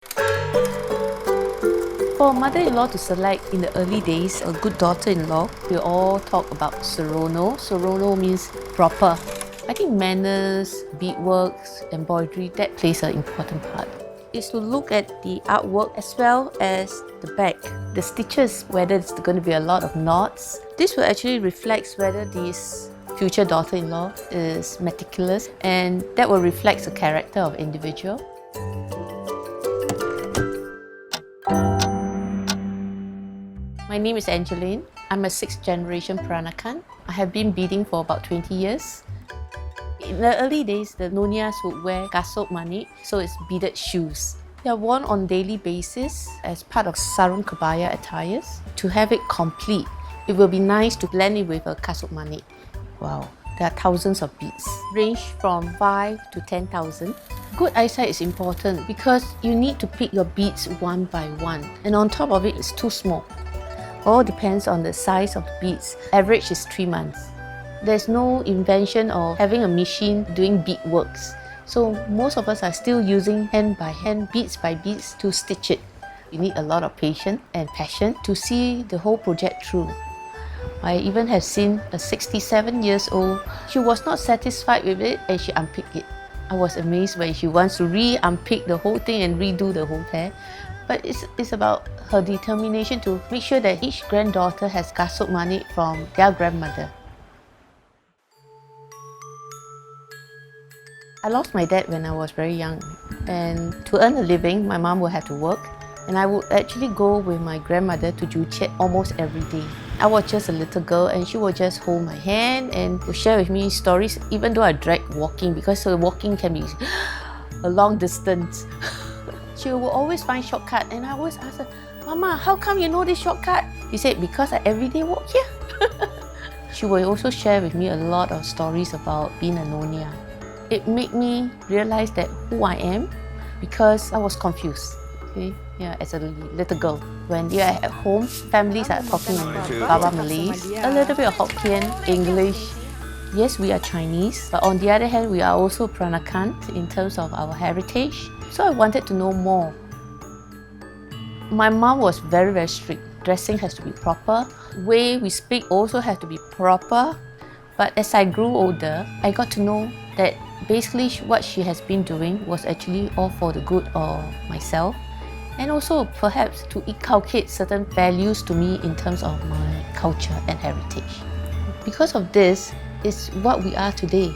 For a mother-in-law to select in the early days a good daughter-in-law, we all talk about Serono. Serono means proper. I think manners, beadworks, embroidery, that plays an important part. Is to look at the artwork as well as the back, the stitches, whether it's going to be a lot of knots. This will actually reflect whether this future daughter-in-law is meticulous, and that will reflect the character of individual. My name is Angeline. I'm a 6th generation Peranakan. I have been beading for about 20 years. In the early days, the Nonyas would wear kasut manik, so it's beaded shoes. They are worn on daily basis as part of sarung kebaya attires. To have it complete, it will be nice to blend it with a kasut manik. Wow, there are thousands of beads, range from 5 to 10,000. Good eyesight is important because you need to pick your beads one by one, and on top of it, it's too small. All depends on the size of the beads. Average is 3 months. There's no invention of having a machine doing beadworks. So most of us are still using hand by hand, beads by beads to stitch it. You need a lot of patience and passion to see the whole project through. I even have seen a 67 years old. She was not satisfied with it and she unpicked it. I was amazed when she wants to unpick the whole thing and redo the whole pair. But it's about her determination to make sure that each granddaughter has kasut manik from their grandmother. I lost my dad when I was very young, and to earn a living, my mom would have to work, and I would actually go with my grandmother to Juchet almost every day. I was just a little girl and she would just hold my hand and would share with me stories, even though I dread walking because walking can be a long distance. She will always find shortcut, and I always ask her, "Mama, how come you know this shortcut?" She said, "Because I everyday walk here." She will also share with me a lot of stories about being a Nonya. It made me realize that who I am because I was confused. Okay? Yeah, as a little girl. When you're at home, families are talking Baba Malays, a little bit of Hokkien, English. Yes, we are Chinese, but on the other hand, we are also Peranakan in terms of our heritage. So I wanted to know more. My mom was very, very strict. Dressing has to be proper. Way we speak also has to be proper. But as I grew older, I got to know that basically what she has been doing was actually all for the good of myself, and also perhaps to inculcate certain values to me in terms of my culture and heritage. Because of this, it's what we are today.